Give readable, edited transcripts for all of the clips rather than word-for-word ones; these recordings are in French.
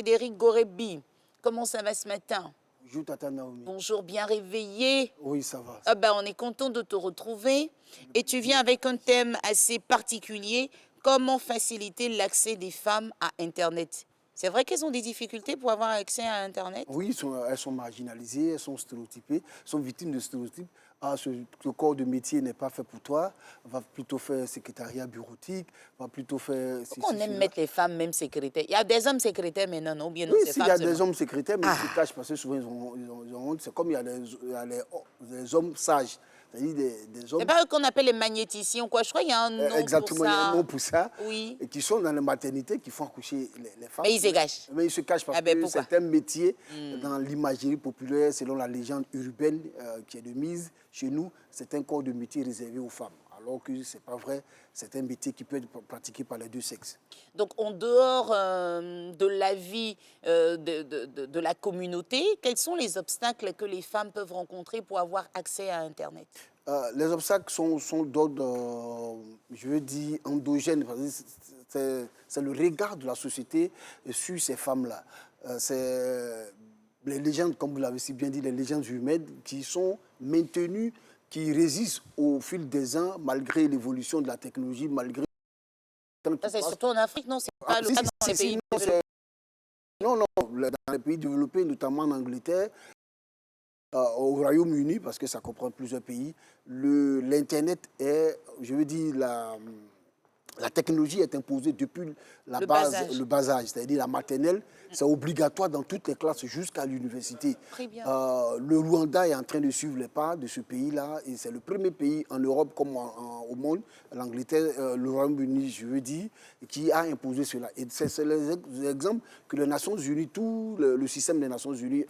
Frédéric Gorebi, comment ça va ce matin? Bonjour Tata Naomi. Bonjour, bien réveillé? Oui, ça va. Ah ben, on est content de te retrouver et tu viens avec un thème assez particulier, comment faciliter l'accès des femmes à Internet. C'est vrai qu'elles ont des difficultés pour avoir accès à Internet? Oui, elles sont marginalisées, elles sont stéréotypées, elles sont victimes de stéréotypes. Ah, ce corps de métier n'est pas fait pour toi, va plutôt faire secrétariat bureautique, va plutôt faire... Pourquoi on aime mettre les femmes même secrétaires? Il y a des hommes secrétaires maintenant, non? Ou bien non, Oui, c'est s'il femmes y a seulement. des hommes secrétaires, mais ils se cachent parce que souvent ils ont honte. C'est comme il y a les hommes sages, c'est-à-dire des hommes... C'est pas eux qu'on appelle les magnéticiens ou quoi? Je crois qu'il y a un nom Exactement, pour il y a un ça. nom pour ça. Oui. Et qui sont dans les maternités, qui font accoucher les femmes. Mais ils se cachent. Mais ils se cachent parce Ah ben, que pourquoi? c'est un métier dans l'imagerie populaire, selon la légende urbaine qui est de mise chez nous, c'est un corps de métier réservé aux femmes. Alors que ce n'est pas vrai, c'est un métier qui peut être pratiqué par les deux sexes. Donc, en dehors de la vie de la communauté, quels sont les obstacles que les femmes peuvent rencontrer pour avoir accès à Internet? Les obstacles sont d'ordre, je veux dire, endogène. C'est le regard de la société sur ces femmes-là. C'est les légendes, comme vous l'avez si bien dit, les légendes humaines qui sont maintenues, qui résistent au fil des ans, malgré l'évolution de la technologie, malgré... Ça, c'est surtout en Afrique, non? C'est pas le cas dans les pays développés. Non, dans les pays développés, notamment en Angleterre, au Royaume-Uni, parce que ça comprend plusieurs pays, l'Internet est, je veux dire, la technologie est imposée depuis le bas âge, c'est-à-dire la maternelle, c'est obligatoire dans toutes les classes jusqu'à l'université. Très bien. Le Rwanda est en train de suivre les pas de ce pays-là, et c'est le premier pays en Europe comme au monde, l'Angleterre, le Royaume-Uni, je veux dire, qui a imposé cela. Et c'est les exemples que les Nations Unies, tout le système des Nations Unies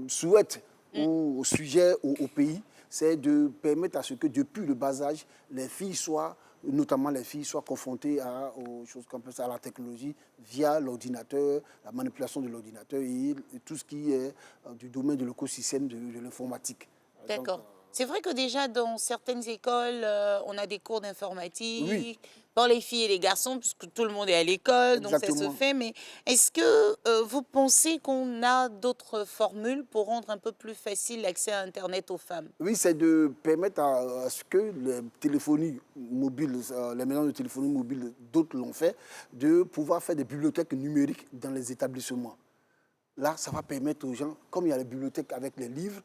souhaite au sujet, au pays, c'est de permettre à ce que depuis le bas âge, les filles soient, notamment les filles, soient confrontées aux choses comme ça, à la technologie, via l'ordinateur, la manipulation de l'ordinateur et tout ce qui est du domaine de l'écosystème de l'informatique. D'accord. C'est vrai que déjà, dans certaines écoles, on a des cours d'informatique, Oui. pour les filles et les garçons, puisque tout le monde est à l'école, donc ça se fait. Mais est-ce que vous pensez qu'on a d'autres formules pour rendre un peu plus facile l'accès à Internet aux femmes? Oui, c'est de permettre à ce que les téléphonies mobiles, les maisons de téléphonie mobile, d'autres l'ont fait, de pouvoir faire des bibliothèques numériques dans les établissements. Là, ça va permettre aux gens, comme il y a les bibliothèques avec les livres...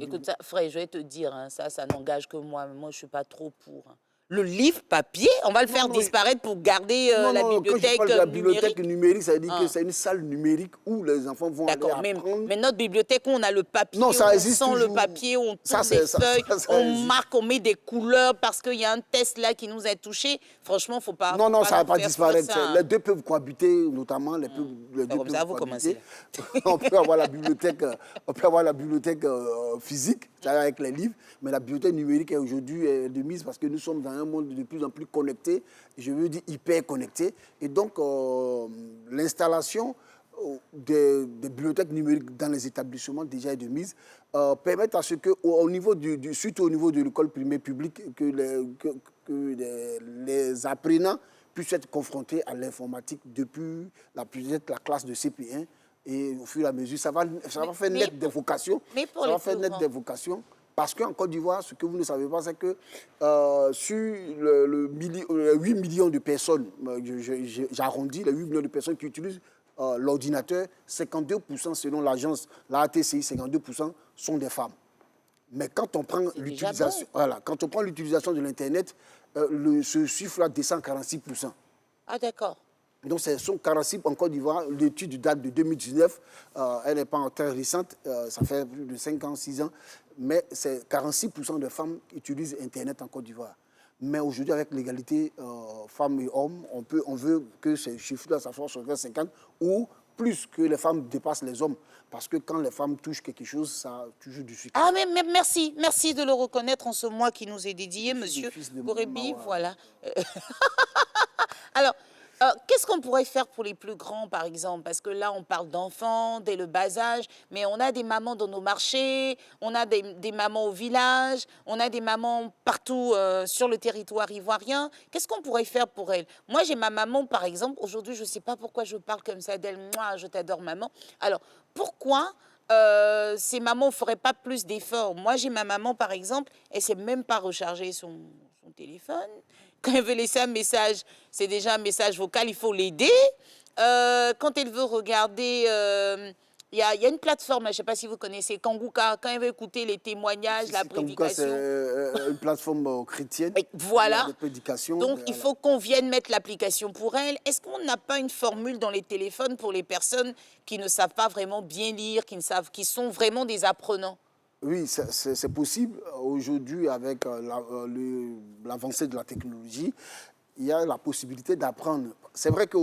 Écoute, ça, frère, je vais te dire, hein, ça n'engage que moi. Moi, je ne suis pas trop pour. Hein. Le livre papier, on va le faire disparaître pour garder la bibliothèque quand je parle de la bibliothèque numérique. numérique, ça veut dire que c'est une salle numérique où les enfants vont aller apprendre. Mais notre bibliothèque, où on a le papier, non, ça on existe sent toujours. le papier, on tourne des feuilles, on marque, on met des couleurs parce qu'il y a un test là qui nous a touchés. Franchement, il ne faut pas... Non, ça ne va pas disparaître. Ça, hein. Les deux peuvent cohabiter, notamment. Les deux comme ça, vous commencez. On peut avoir la bibliothèque, physique, c'est-à-dire avec les livres, mais la bibliothèque numérique est aujourd'hui de mise parce que nous sommes dans un monde de plus en plus connecté, je veux dire hyper connecté. Et donc, l'installation des bibliothèques numériques dans les établissements déjà est de mise, permettent à ce que, surtout au niveau de l'école primaire publique, que les apprenants puissent être confrontés à l'informatique depuis peut-être la classe de CP1. Et au fur et à mesure, ça va faire naître des vocations. Ça va faire naître des vocations. Parce qu'en Côte d'Ivoire, ce que vous ne savez pas, c'est que sur 8 millions de personnes, j'arrondis, les 8 millions de personnes qui utilisent l'ordinateur, 52% selon l'agence, la ATCI, 52% sont des femmes. Mais quand on prend l'utilisation quand on prend l'utilisation de l'Internet, ce chiffre-là descend à 46%. Ah, d'accord. Donc, ce sont 46 en Côte d'Ivoire. L'étude date de 2019. Elle n'est pas très récente. Ça fait plus de 5 ans, 6 ans. Mais c'est 46% de femmes qui utilisent Internet en Côte d'Ivoire. Mais aujourd'hui, avec l'égalité femmes et hommes, on veut que ce chiffre-là, ça soit sur 50 ou plus que les femmes dépassent les hommes. Parce que quand les femmes touchent quelque chose, ça a toujours du succès. Ah, mais merci de le reconnaître en ce mois qui nous est dédié, monsieur Gorebi. Voilà. Alors, Qu'est-ce qu'on pourrait faire pour les plus grands, par exemple? Parce que là, on parle d'enfants dès le bas âge, mais on a des mamans dans nos marchés, on a des mamans au village, on a des mamans partout sur le territoire ivoirien. Qu'est-ce qu'on pourrait faire pour elles? Moi, j'ai ma maman, par exemple. Aujourd'hui, je ne sais pas pourquoi je parle comme ça d'elle. Moi, je t'adore, maman. Alors, pourquoi ces mamans ne feraient pas plus d'efforts? Moi, j'ai ma maman, par exemple, elle ne sait même pas recharger son téléphone. Quand elle veut laisser un message, c'est déjà un message vocal, il faut l'aider. Quand elle veut regarder, il y a une plateforme, je ne sais pas si vous connaissez, Kanguka, quand elle veut écouter les témoignages, la Kanguka, c'est prédication. une plateforme chrétienne. Et voilà. Il y a des prédications. Donc, il Voilà. faut qu'on vienne mettre l'application pour elle. Est-ce qu'on n'a pas une formule dans les téléphones pour les personnes qui ne savent pas vraiment bien lire, qui sont vraiment des apprenants? Oui, c'est possible. Aujourd'hui, avec l'avancée de la technologie, il y a la possibilité d'apprendre. C'est vrai que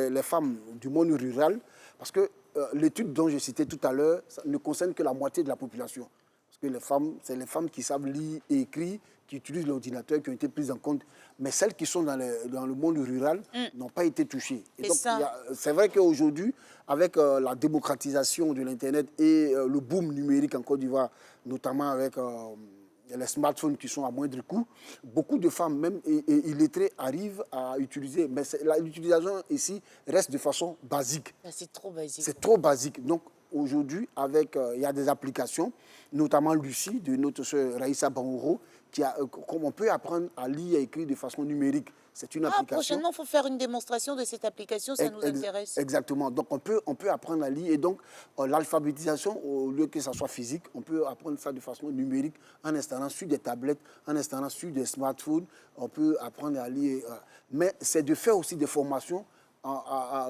les femmes du monde rural, parce que l'étude dont je citais tout à l'heure, ça ne concerne que la moitié de la population. Parce que les femmes, c'est les femmes qui savent lire et écrire, qui utilisent l'ordinateur, qui ont été prises en compte. Mais celles qui sont dans le monde rural n'ont pas été touchées. Et donc, c'est vrai qu'aujourd'hui, avec la démocratisation de l'Internet et le boom numérique en Côte d'Ivoire, notamment avec les smartphones qui sont à moindre coût, beaucoup de femmes, même illettrées, arrivent à utiliser. Mais l'utilisation ici reste de façon basique. C'est trop basique. C'est trop basique. Donc, aujourd'hui, il y a des applications, notamment Lucie, de notre sœur Raïssa Bangouro, comme on peut apprendre à lire et écrire de façon numérique. C'est une application. Prochainement, il faut faire une démonstration de cette application, ça nous intéresse. Exactement. Donc, on peut apprendre à lire. Et donc, l'alphabétisation, au lieu que ça soit physique, on peut apprendre ça de façon numérique en installant sur des tablettes, en installant sur des smartphones. On peut apprendre à lire. Mais c'est de faire aussi des formations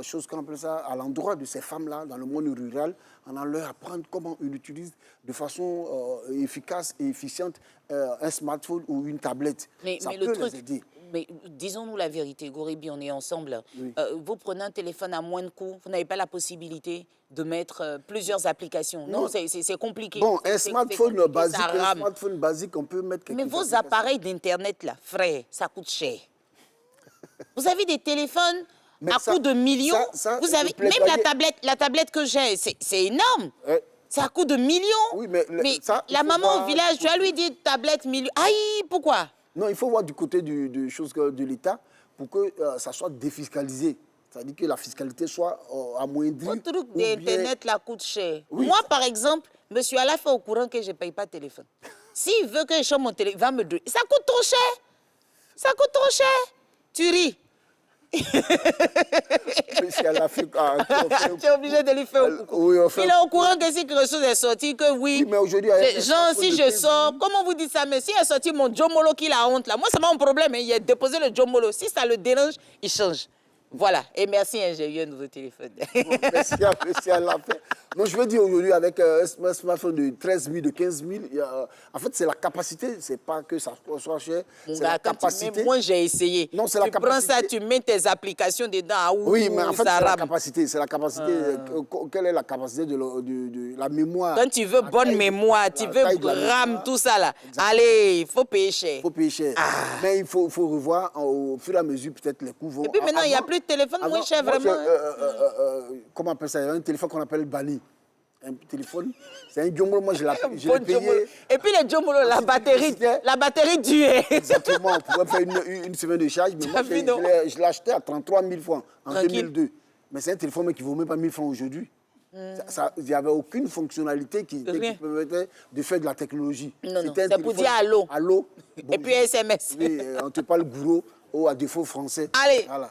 chose qu'on appelle ça, à l'endroit de ces femmes-là, dans le monde rural, en allant leur apprendre comment ils utilisent de façon efficace et efficiente un smartphone ou une tablette. Ça peut les aider. Mais disons-nous la vérité, Goribi, on est ensemble. Oui. Vous prenez un téléphone à moins de coût, vous n'avez pas la possibilité de mettre plusieurs applications. Non, c'est compliqué. Bon, un smartphone basique, on peut mettre quelques Mais vos appareils d'Internet, là, frère, ça coûte cher. Vous avez des téléphones à coût de millions. Vous avez même la tablette que j'ai, c'est énorme. C'est à coût de millions. Oui, mais la maman au village, tu vas lui dire tablette millions. Aïe, pourquoi? Non, il faut voir du côté de l'État pour que ça soit défiscalisé. C'est-à-dire que la fiscalité soit amoindrie. Le truc d'Internet là coûte cher. Oui. Moi, par exemple, monsieur Allah fait au courant que je ne paye pas de téléphone. S'il veut que je change mon téléphone, il va me donner. Ça coûte trop cher. Ça coûte trop cher. Tu ris. Monsieur Allah fait, tu es obligé de lui faire au coucou. Oui, il est au courant que si quelque chose est sorti, que oui. Mais aujourd'hui, genre, si je sors, comment vous dites ça? Mais si est sorti mon Jomolo qui la honte là, moi, c'est pas mon problème. Hein. Il a déposé le Jomolo. Si ça le dérange, il change. Voilà. Et merci, j'ai eu un nouveau téléphone. Merci à la fin. Non, je veux dire aujourd'hui, avec un smartphone de 13 000, de 15 000, en fait, c'est la capacité. C'est pas que ça soit cher. C'est la capacité. Moi, j'ai essayé. Non, c'est la capacité. Tu prends ça, tu mets tes applications dedans. Oui, mais en fait, c'est la capacité. C'est la capacité. Quelle est la capacité de la mémoire? Quand tu veux bonne mémoire, tu veux RAM, tout ça là. Exactement. Allez, il faut payer cher. Il faut payer cher. Mais il faut revoir au fur et à mesure, peut-être les coûts vont. Et puis maintenant, il n'y a plus de téléphone moins cher, vraiment. Comment on appelle ça? Il y a un téléphone qu'on appelle Bali. Un téléphone, c'est un Jomolo, moi je l'ai payé. Et puis les Jomolo, la batterie dure. Exactement, on pouvait faire une semaine de charge, mais moi je l'ai acheté à 33 000 francs en 2002. Mais c'est un téléphone qui ne vaut même pas 1 000 francs aujourd'hui. Il n'y avait aucune fonctionnalité qui permettait de faire de la technologie. Non, c'est pour dire allô. Allô. Bon, et puis SMS. Oui, on te parle gourou. À défaut français. Allez, voilà.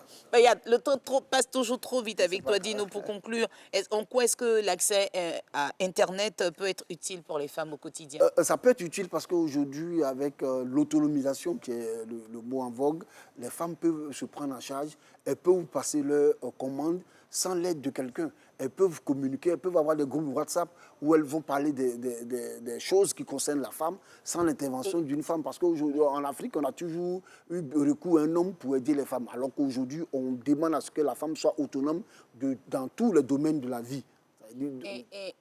Le temps passe toujours trop vite avec toi, Dino, pour conclure. En quoi est-ce que l'accès à Internet peut être utile pour les femmes au quotidien? Ça peut être utile parce qu'aujourd'hui, avec l'autonomisation, qui est le mot en vogue, les femmes peuvent se prendre en charge, elles peuvent passer leurs commandes sans l'aide de quelqu'un. Elles peuvent communiquer, elles peuvent avoir des groupes WhatsApp où elles vont parler des choses qui concernent la femme sans l'intervention d'une femme. Parce qu'aujourd'hui, en Afrique, on a toujours eu recours à un homme pour aider les femmes. Alors qu'aujourd'hui, on demande à ce que la femme soit autonome dans tous les domaines de la vie.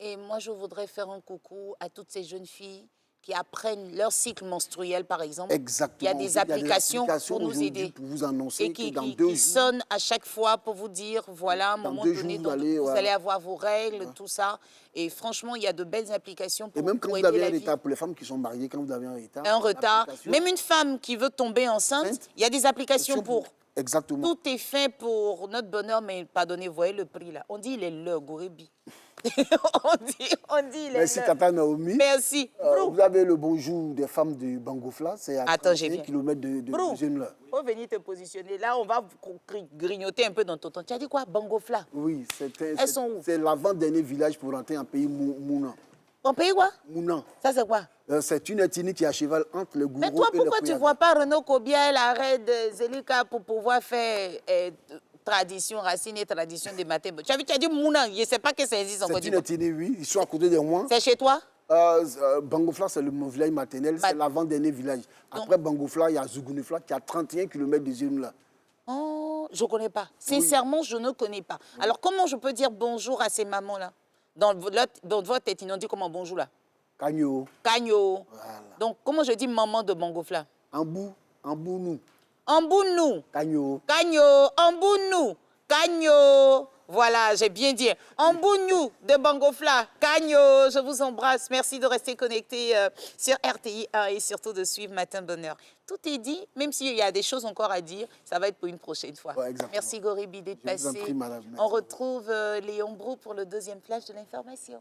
Et moi, je voudrais faire un coucou à toutes ces jeunes filles qui apprennent leur cycle menstruel, par exemple. Exactement. Il y a des applications pour nous aider. Pour vous annoncer Et qui, que dans qui, 2 qui jours, sonnent à chaque fois pour vous dire, voilà, à un Dans moment 2 donné, jours, vous vous allez, allez avoir vos règles, tout ça. Et franchement, il y a de belles applications et pour, même quand pour vous aider avez la un vie. retard, pour les femmes qui sont mariées, quand vous avez un retard, Un retard. l'application- Même une femme qui veut tomber enceinte, il y a des applications pour. Exactement. Tout est fait pour notre bonheur, mais pardonnez, vous voyez le prix là. On dit il est l'heure, Gorebi. on dit il est Merci l'heure. Tata Naomi. Merci. Brou. Vous avez le bonjour des femmes de Bangofla, c'est à Attends, j'ai 31 bien. km de Brou, Jeune-là. faut venir te positionner. Là, on va grignoter un peu dans ton temps. Tu as dit quoi, Bangofla? Oui, Elles sont où? c'est l'avant-dernier village pour rentrer en pays Mounan. On paye quoi? Mounan. Ça, c'est quoi? C'est une ethnie qui est à cheval entre le Gourou Mais toi, et le pourquoi tu ne Kouyate. vois pas Renaud Kobiel, arrête de Zelika pour pouvoir faire tradition, racine et tradition des matins? Tu as dit Mouna, je ne sais pas que ça existe en Côte C'est une d'Ivoire. ethnie, oui. Ils sont à côté de moi. C'est chez toi? Bangofla, c'est mon village maternel. C'est l'avant-dernier village. Après Bangofla, il y a Zougounifla qui est à 31 km de Jeune-là. Oh, je ne connais pas. Sincèrement, je ne connais pas. Alors, comment je peux dire bonjour à ces mamans-là? Dans votre tête, ils n'ont dit comment bonjour là? Kagno. Kagno. Voilà. Donc, comment je dis maman de Bangofla? Ambounou. Ambounou. Kagno. Kagno. Ambounou. Kagno. Voilà, j'ai bien dit. Ambounou de Bangofla. Kagno. Je vous embrasse. Merci de rester connectés sur RTI 1 et surtout de suivre Matin Bonheur. Tout est dit, même s'il y a des choses encore à dire, ça va être pour une prochaine fois. Ouais, exactement. Merci Goribi d'être Je vous en passé. prie, madame. Merci. On retrouve Léon Brou pour le deuxième flash de l'information.